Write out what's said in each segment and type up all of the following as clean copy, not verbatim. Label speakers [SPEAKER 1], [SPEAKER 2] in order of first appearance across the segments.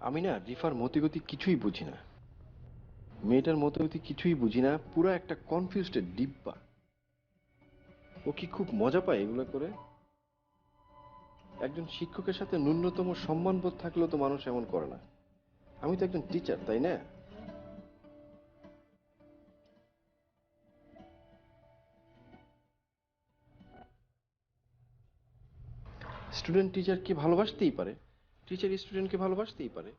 [SPEAKER 1] আমি না রিফার মতিগতি কিছুই বুঝি না। মেয়েটার মতিগতি কিছুই বুঝি না, পুরো একটা কনফিউজড ডিব্বা। ও কি খুব মজা পায় এগুলো করে? একজন শিক্ষকের সাথে ন্যূনতম সম্মানবোধ থাকলেও তো মানুষ এমন করে না। আমি তো একজন টিচার, তাই না? স্টুডেন্ট টিচারকে ভালোবাসতেই পারে, টিচার স্টুডেন্টকে ভালোবাসতেই পারে।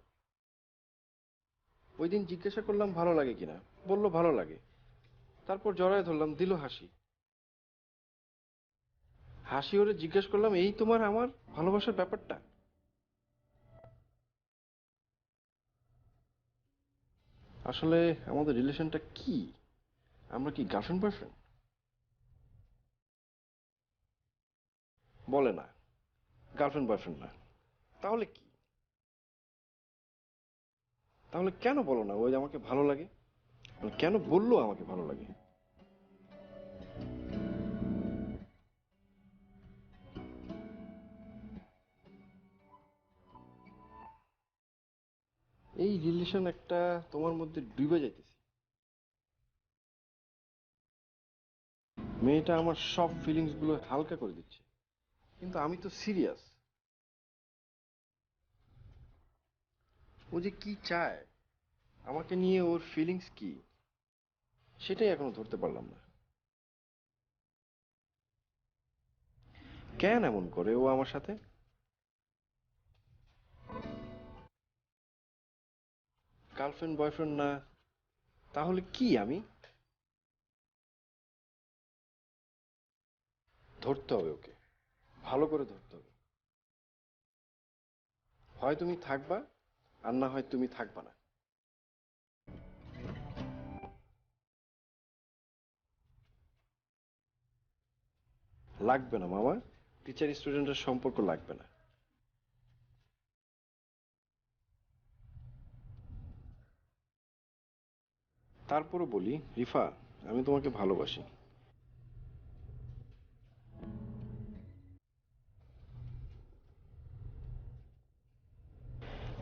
[SPEAKER 1] ওই দিন জিজ্ঞাসা করলাম ভালো লাগে কিনা, বললো ভালো লাগে। তারপর জড়ায় ধরলাম, দিল হাসি। হাসি ওরে জিজ্ঞাসা করলাম, এই তোমার আমার ভালোবাসার ব্যাপারটা? আসলে আমাদের রিলেশনটা কি? আমরা কি গার্লফ্রেন্ড বয়ফ্রেন্ড? বলে না, গার্লফ্রেন্ড বয়ফ্রেন্ড না। তাহলে কি? তাহলে কেন বলো না ওই আমাকে ভালো লাগে? মানে কেন বললো আমাকে ভালো লাগে? এই রিলেশন একটা তোমার মধ্যে ডুবে যাইতেছি। মেয়েটা আমার সব ফিলিংস গুলো হালকা করে দিচ্ছে, কিন্তু আমি তো সিরিয়াস। ও যে কি চায়, আমাকে নিয়ে ওর ফিলিংস কি, সেটাই এখনো ধরতে পারলাম না। কেন এমন করে ও আমার সাথে? গার্লফ্রেন্ড বয়ফ্রেন্ড না, তাহলে কি আমি? ধরতে হবে ওকে, ভালো করে ধরতে হবে। হয় তুমি থাকবা, আর না হয় তুমি থাকবা না। লাগবে না মামা, টিচার স্টুডেন্টের সম্পর্ক লাগবে না। তারপরও বলি রিফা, আমি তোমাকে ভালোবাসি।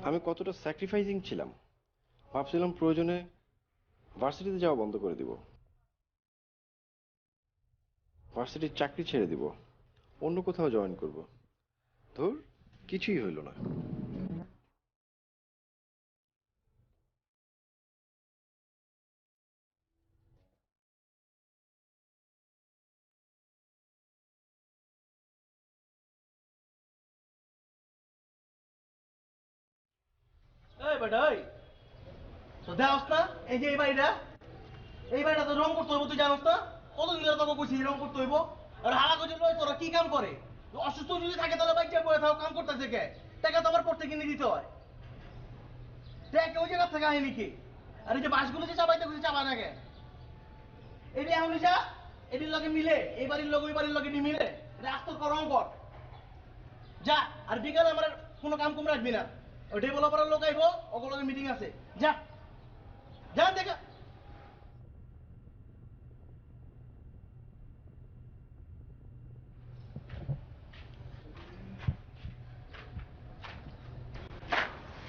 [SPEAKER 1] আমি কতটা স্যাক্রিফাইসিং ছিলাম, ভাবছিলাম প্রয়োজনে ভার্সিটিতে যাওয়া বন্ধ করে দিব, ভার্সিটির চাকরি ছেড়ে দিব, অন্য কোথাও জয়েন করব। ধুর, কিছুই হইল না।
[SPEAKER 2] এই বেটা এই তো দেওস না, এই যে এই বাড়িটা তো রং করতে হইব, তুই জানোস না? কতদিন ধরে তোকে কইছি রং করতে হইব। আর হারা কইছিল তোরা কি কাম করে? অসুস্থ যদি থাকে তাহলে বাইক বয়ে থাও, কাম করতেছে কে? টাকা তো আমার পড়তে কিনে দিতে হয়। দেখ ওই জায়গা থেকে আইনি কি? আর এই যে বাসগুলো যে চাবাইতে কইছি চাবা না কে? এটি এখন যা, এটির লগে মিলে এই বাড়ির লগে ওই বাড়ির লগে নি মিলে এটা আস্ত কর রং কর। যা, আর বিকালে আমার কোনো কাম কুম রাখবি না। ওই ডেভেলপারের লোক আইবো, ওগুলোকে মিটিং আছে। যা, যা দেখা।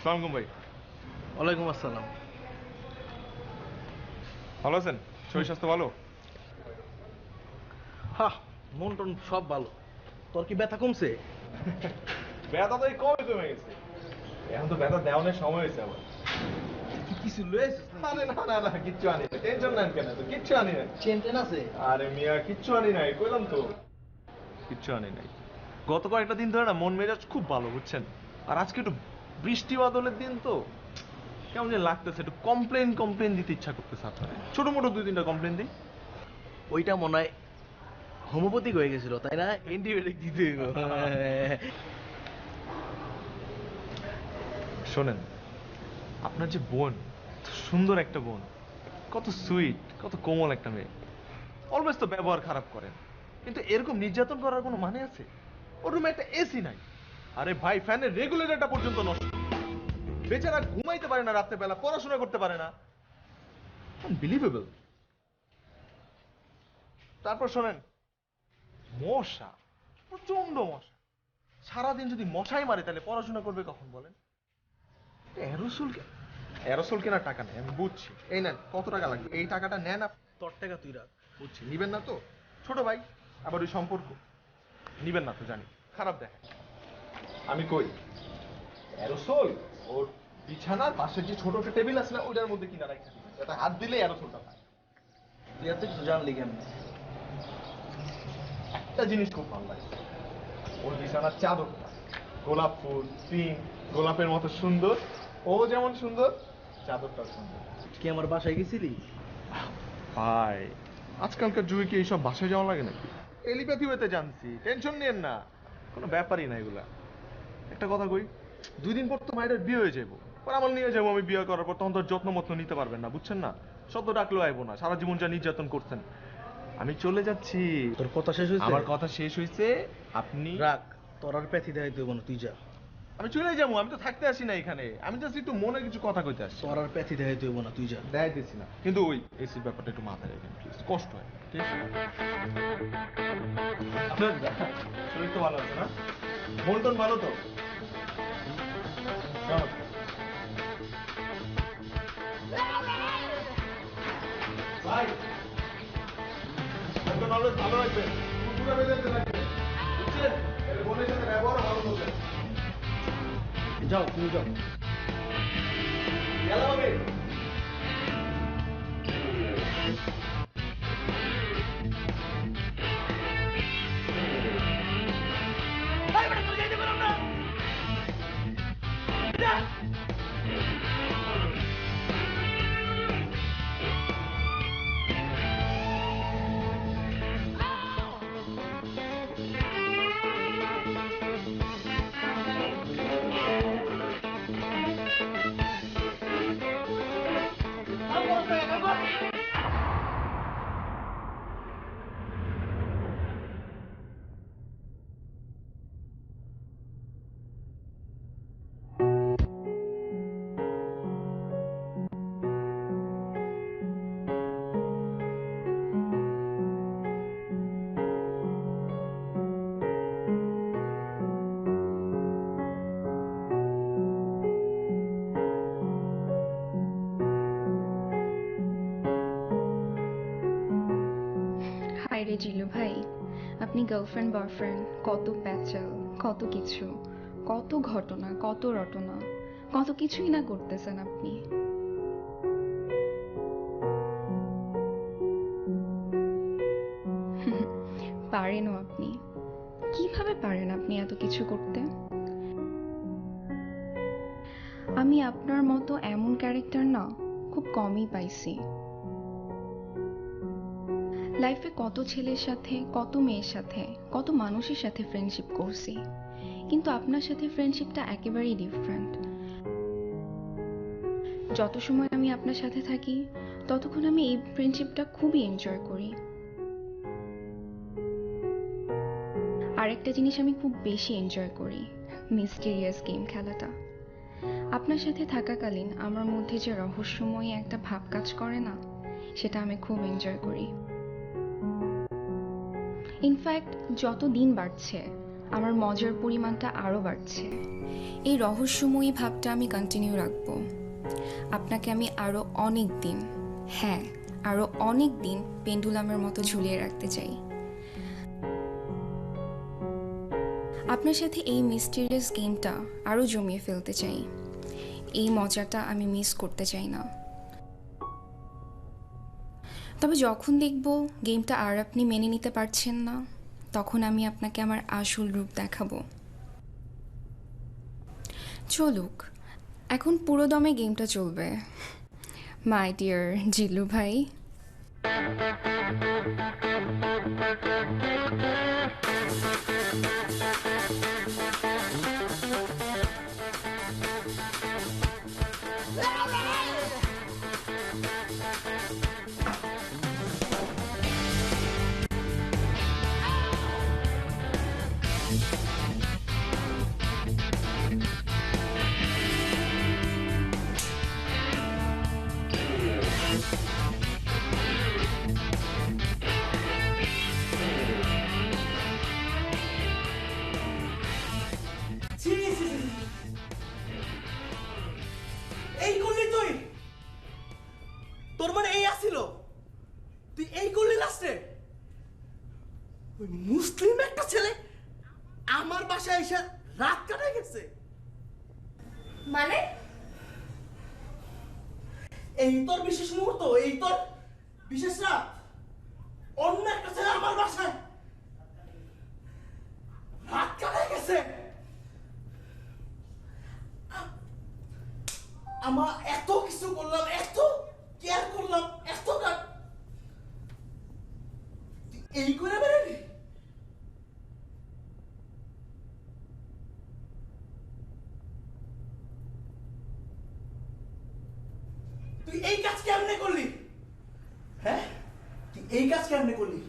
[SPEAKER 3] সালামালাইকুম ভাই।
[SPEAKER 2] ওয়ালাইকুম আসসালাম।
[SPEAKER 3] ভালো আছেন? শরীর স্বাস্থ্য ভালো?
[SPEAKER 2] হ্যাঁ, মন টন সব ভালো। তোর কি ব্যথা কমছে?
[SPEAKER 3] ব্যথা তো এই কমে কমে গেছে। এখন তো ব্যথা দেওয়ানোর সময় হয়েছে আবার।
[SPEAKER 2] কি কিছু লয়েছিস
[SPEAKER 3] আরে না না না, কিচ্ছু আনি না, টেনশন নেন কেন? তো কিচ্ছু আনি না।
[SPEAKER 2] চেন টেন আছে?
[SPEAKER 3] আরে মিয়া, কিচ্ছু আনি নাই, কইলাম তো কিচ্ছু আনি নাই। গত কয়েকটা দিন ধরে না মন মেজাজ খুব ভালো, বুঝছেন? আর আজকে একটু বৃষ্টি বাদলের দিন তো, কেমন যে লাগতেছে, একটু কমপ্লেন কমপ্লেন দিতে ইচ্ছা করতেছে আপনার। ছোট মোটো দুই তিনটা কমপ্লেন দিই।
[SPEAKER 2] ওইটা মনে হয় হোমিওপ্যাথিক হয়ে গেছিল, তাই না? অ্যান্টিবায়োটিক দিতে হইব।
[SPEAKER 3] শোনেন, আপনার যে বোন, সুন্দর একটা বোন, কত সুইট, কত কোমল একটা মেয়ে, অলওয়েজ তো ব্যবহার খারাপ করেন, কিন্তু এরকম নির্যাতন করার কোনো মানে আছে? ওর রুমে একটা এসি নাই। আরে ভাই, ফ্যানের রেগুলেটরটা পর্যন্ত নষ্ট। বেচারা ঘুমাইতে পারে না রাত্রে বেলা, পড়াশোনা করতে পারে না। আনবিলিভেবল। তারপর শোনেন, মশা, প্রচন্ড মশা। সারাদিন যদি মশাই মারে তাহলে পড়াশোনা করবে কখন বলেন? অ্যারোসোল অ্যারোসোল কেনার টাকা নেই, আমি বুঝছি। এই নেন, কত টাকা লাগবে? এই টাকাটা নেন।
[SPEAKER 2] তোর টাকা তুই রাখ।
[SPEAKER 3] বুঝছি, নিবেন না তো? ছোট ভাই, আবার ওই সম্পর্ক নিবেন না তো জানি, খারাপ দেখে। আমি কই অ্যারোসোল ওর বিছানার পাশে যে ছোট একটা টেবিল আছে না, ওইটার মধ্যে কিনা রাখা দিবেন, এটা হাত দিলেই অ্যারোসোলটা পায়।
[SPEAKER 2] তুই এত কিছু জানলি কেমন?
[SPEAKER 3] একটা জিনিস খুব ভালো লাগে, ওর বিছানার চাদরটা গোলাপ ফুল, পিঙ্ক, গোলাপের মতো সুন্দর। ও যেমন সুন্দর, চাদরটাও সুন্দর।
[SPEAKER 2] কি আমার বাসায় গেছিলি?
[SPEAKER 3] ভাই, আজকালকার যুগে কি এইসব বাসায় যাওয়া লাগে নাকি? এলিপ্যাথি হইতে জানছি, টেনশন নিয়েন না, কোনো ব্যাপারই না এগুলা। একটা কথা কই, 2 দিন পর তো মায়ের বিয়ে হয়ে যাবো, পর আমার নিয়ে যাবো। আমি বিয়ে করার পর তখন তোর যত্ন মত্ন নিতে পারবেন না, বুঝছেন না? শব্দ ডাকলেও আইবো না, সারা জীবন যা নির্যাতন করছেন। আমি চলে যাচ্ছি।
[SPEAKER 2] তোর কথা শেষ হয়েছে?
[SPEAKER 3] আমার কথা শেষ হয়েছে, আপনি
[SPEAKER 2] রাখ, তোর আর প্যাথি দেখাইতে হইব না, তুই যা।
[SPEAKER 3] আমি চলে যাবো, আমি তো থাকতে আসি না এখানে, আমি জাস্ট একটু মনে কিছু কথা কইতে আসছি।
[SPEAKER 2] তোর আর প্যাথি দেখাইতে হইব না, তুই যা।
[SPEAKER 3] দেখাইতেছি না, কিন্তু ওই এসির ব্যাপারটা একটু মাথায় রাখেন প্লিজ, কষ্ট হয়। ঠিক আছে? আপনার শরীর তো ভালো আছে না? মন টন ভালো তো? নমস্কার। ভাই, মন টন always ভালো রাখবেন, কুকুরে বেঁধে রাখবেন, বুঝছেন? এর বোনের সাথে ব্যবহার ভালো করবেন।
[SPEAKER 2] যাও, তুমি যাও।
[SPEAKER 3] গেলাম আমি।
[SPEAKER 4] হাই রে জিলু ভাই, আপনি গার্লফ্রেন্ড বয়ফ্রেন্ড, কত প্যাচাল, কত কিছু, কত ঘটনা, কত রটনা, কত কিছুই না করতেছেন আপনি। পারেনও আপনি? কিভাবে পারেন আপনি এত কিছু করতে? আমি আপনার মতো এমন ক্যারেক্টার না খুব কমই পাইছি। লাইফে কত ছেলের সাথে, কত মেয়ের সাথে, কত মানুষের সাথে ফ্রেন্ডশিপ করছি, কিন্তু আপনার সাথে ফ্রেন্ডশিপটা একেবারেই ডিফারেন্ট। যত সময় আমি আপনার সাথে থাকি ততক্ষণ আমি এই ফ্রেন্ডশিপটা খুবই এনজয় করি। আরেকটা জিনিস আমি খুব বেশি এনজয় করি, মিস্টেরিয়াস গেম খেলাটা। আপনার সাথে থাকাকালীন আমার মধ্যে যে রহস্যময়ী একটা ভাব কাজ করে না, সেটা আমি খুব এনজয় করি। ইনফ্যাক্ট যত দিন বাড়ছে আমার মজার পরিমাণটা আরও বাড়ছে। এই রহস্যময়ী ভাবটা আমি কন্টিনিউ রাখবো। আপনাকে আমি আরও অনেক দিন, হ্যাঁ আরও অনেক দিন পেন্ডুলামের মতো ঝুলিয়ে রাখতে চাই। আপনার সাথে এই মিস্টিরিয়াস গেমটা আরও জমিয়ে ফেলতে চাই। এই মজাটা আমি মিস করতে চাই না। তবে যখন দেখব গেমটা আর আপনি মেনে নিতে পারছেন না, তখন আমি আপনাকে আমার আসল রূপ দেখাবো। চলুক, এখন পুরো দমে গেমটা চলবে, মাই ডিয়ার জিল্লু ভাই।
[SPEAKER 2] ওই মুসলিম একটা ছেলে আমার বাসায় এসে রাত কাটায় গেছে।
[SPEAKER 5] মানে
[SPEAKER 2] এই তোর বিশেষ মুহূর্ত, এই তোর বিশেষ রাত, অন্য একটা ছেলে আমার বাসায় রাত কাটায় গেছে। আমার এত কিছু করলাম, এত কেয়ার করলাম, এত কাজ, এই করে বেরোলি? তুই এই কাজ কেমনে করলি? হ্যাঁ, তুই এই কাজ কেমনে করলি?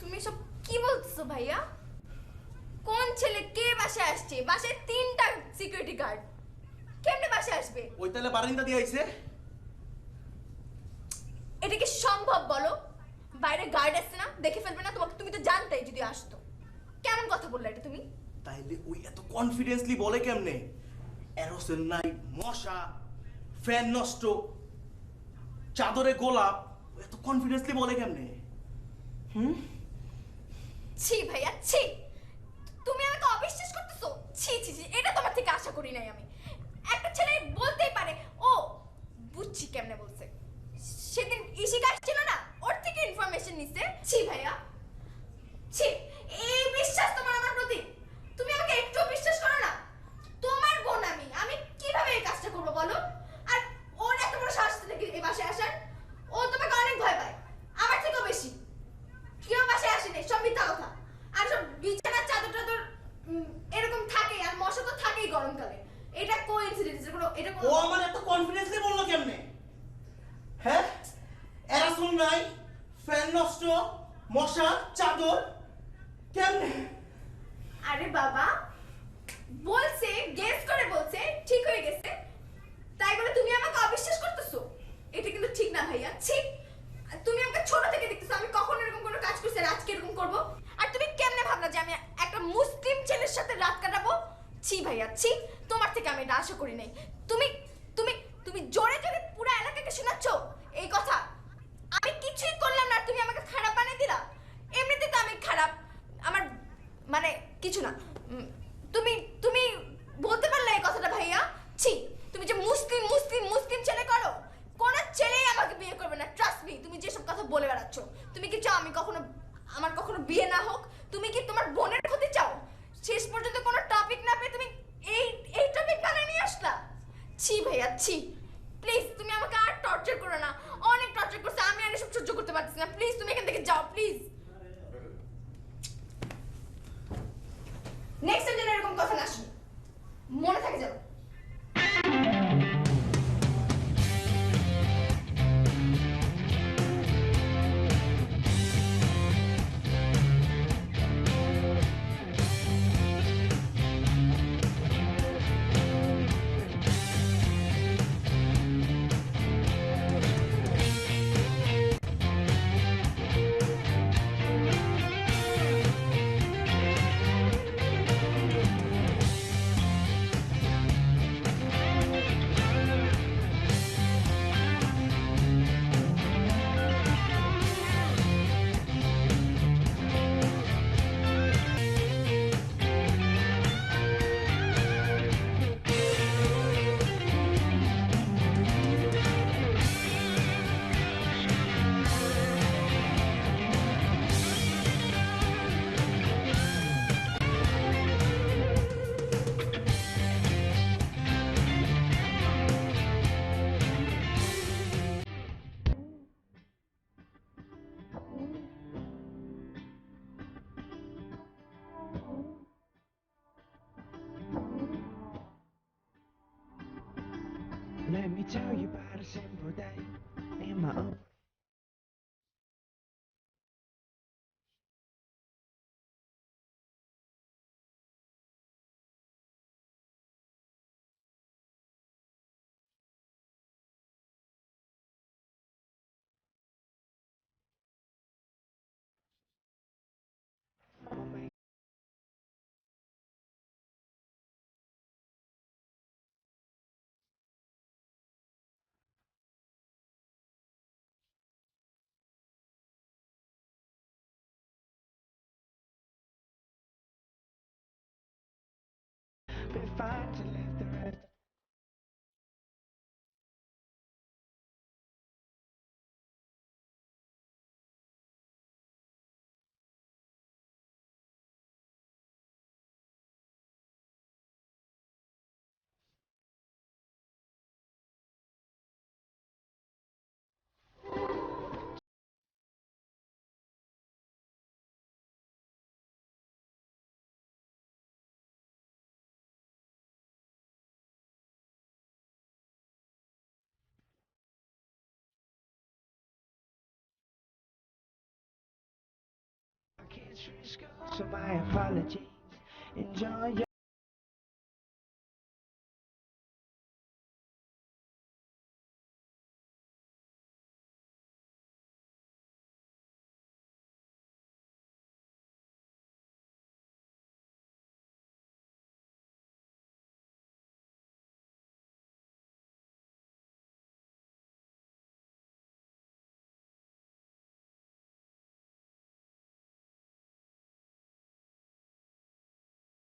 [SPEAKER 5] তুমি সব কি বলছো ভাইয়া? কোন ছেলে কে বাসায় আসছে? বাসায় 3টা সিকিউরিটি গার্ড, কেমনে বাসায় আসবে?
[SPEAKER 2] ওই তাহলে বারিন্দা দিয়ে আইছে।
[SPEAKER 5] এটা কি সম্ভব বলো? বাইরে গার্ড আসছে না, দেখে ফেলবে না তোমাকে? তুমি তো জানতেই যদি আসতো। কেমন কথা বললে এটা তুমি?
[SPEAKER 2] তাইলে ওই এত কনফিডেন্সলি বলে কেমনে এরোসেল নাই, মশা, ফ্যান নষ্ট, চাদরে গোলাপ, এত কনফিডেন্সলি বলে কেমনে?
[SPEAKER 5] ছি ভাইয়া, ছি! তুমি আমাকে অবিশ্বাস করতেছো? ছি ছি ছি, এটা তোমার থেকে আশা করি নাই আমি। একটা ছেলে বলতেই পারে। ও বুঝছি কেমনে বলছে। সেদিন ইশিকা আসছিল না, ওর থেকে ইনফরমেশন নিছে। ছি ভাইয়া, ছি! এই বিশ্বাস তোমার আমার প্রতি? তুমি আমাকে একটু বিশ্বাস করো না? তোমার বোন আমি কিভাবে এই কাজটা করবো বলো? আর ওর এত বড় সাহস থেকে এই বাসায় আসার? ও তোমাকে অনেক ভয় পায়, আমার থেকেও বেশি। কেউ বাসায় আসেনি, সব মিথ্যা কথা। আর সব বিছানার চাদর টাদর এরকম থাকে, আর মশা তো থাকেই গরমকালে। এটা কোইন্সিডেন্স, এটা
[SPEAKER 2] ও আমার এত কনফিডেন্সলি বললো কেমনে? হ্যাঁ, এরোসেল নাই, ফ্যান নষ্ট, মশা, চাদর, কেমনে?
[SPEAKER 5] আরে বাবা, বলছে, গেস করে বলছে, ঠিক হয়ে গেছে। তাই বলে তুমি আমাকে অবিশ্বাস করতেছো? এটা কিন্তু ঠিক না ভাইয়া, ছি! তুমি আমাকে ছোট থেকে দেখতেছো, আমি কখন এরকম কোনো কাজ করছি আর আজকে এরকম করব? আর তুমি কেমনে ভাবলা যে আমি একটা মুসলিম ছেলের সাথে রাত কাটাবো? ছি ভাইয়া, ছি! তোমার থেকে আমি এটা আশা করি নাই। তুমি তুমি তুমি জোরে জোরে পুরো এলাকাকে শোনাচ্ছ এই কথা। আমি কিছুই করলাম না, তুমি আমাকে খারাপ বানিয়ে দিলা। এমনিতে তো আমি খারাপ, আমার মানে কিছু না। তুমি তুমি বলতে পারলে এই কথাটা ভাইয়া? ছি! তুমি যে মুসলিম মুসলিম মুসলিম ছেলে করো, কোন ছেলেই আমাকে বিয়ে করবে না, ট্রাস্ট মি। তুমি যেসব কথা বলে বেড়াচ্ছ, তুমি কি চাও আমি আমার কখনো বিয়ে না হোক? তুমি কি তোমার বোনের ক্ষতি চাও? শেষ পর্যন্ত কোনো টপিক না পেয়ে তুমি এই এই টপিক বানিয়ে নিয়ে আসলা। ছি ভাইয়া, ছি! প্লিজ তুমি আমাকে আর টর্চার করো না। অনেক টর্চার করছে, আমি আর এসব সহ্য করতে পারছি না। প্লিজ তুমি এখান থেকে যাও, প্লিজ। নেক্সট টাইম যেন এরকম কথা না শুনি, মনে থাকে যেন।
[SPEAKER 6] Let me tell you about a simple day in my own fine to live the rest. I can't through school, so my apologies. Enjoy your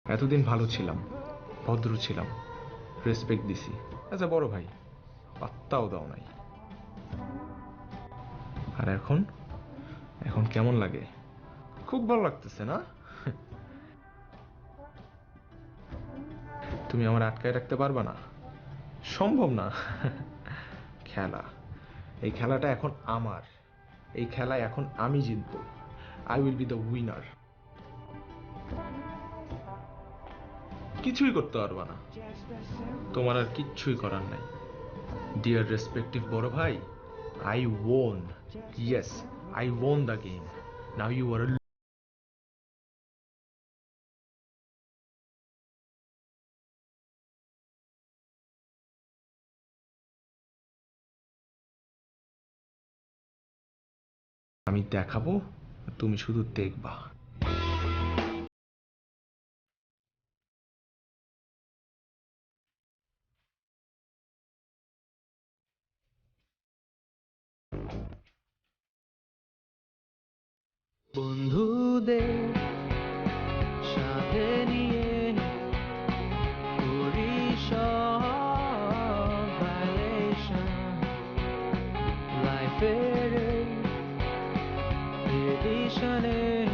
[SPEAKER 3] এতদিন ভালো ছিলাম, ভদ্র ছিলাম, রেসপেক্ট দিছি অ্যাজ এ বড় ভাই, পাত্তাও দাও নাই। আর এখন এখন কেমন লাগে? খুব ভালো লাগতেছে না? তুমি আমার আটকায় রাখতে পারবা না, সম্ভব না। খেলা, এই খেলাটা এখন আমার, এই খেলায় এখন আমি জিতবো। I will be the winner. কিছুই করতে পারবা না,
[SPEAKER 6] just a simple.
[SPEAKER 3] তোমার আর কিচ্ছুই করার নাই। ডিয়ার রেসপেক্টিভ বড় ভাই, I own, yes I own the game, now you are. আমি দেখাবো, তুমি শুধু দেখবা।
[SPEAKER 6] বন্ধুদের সাথে নিয়ে করি সব violation, লাইফের এডিশনে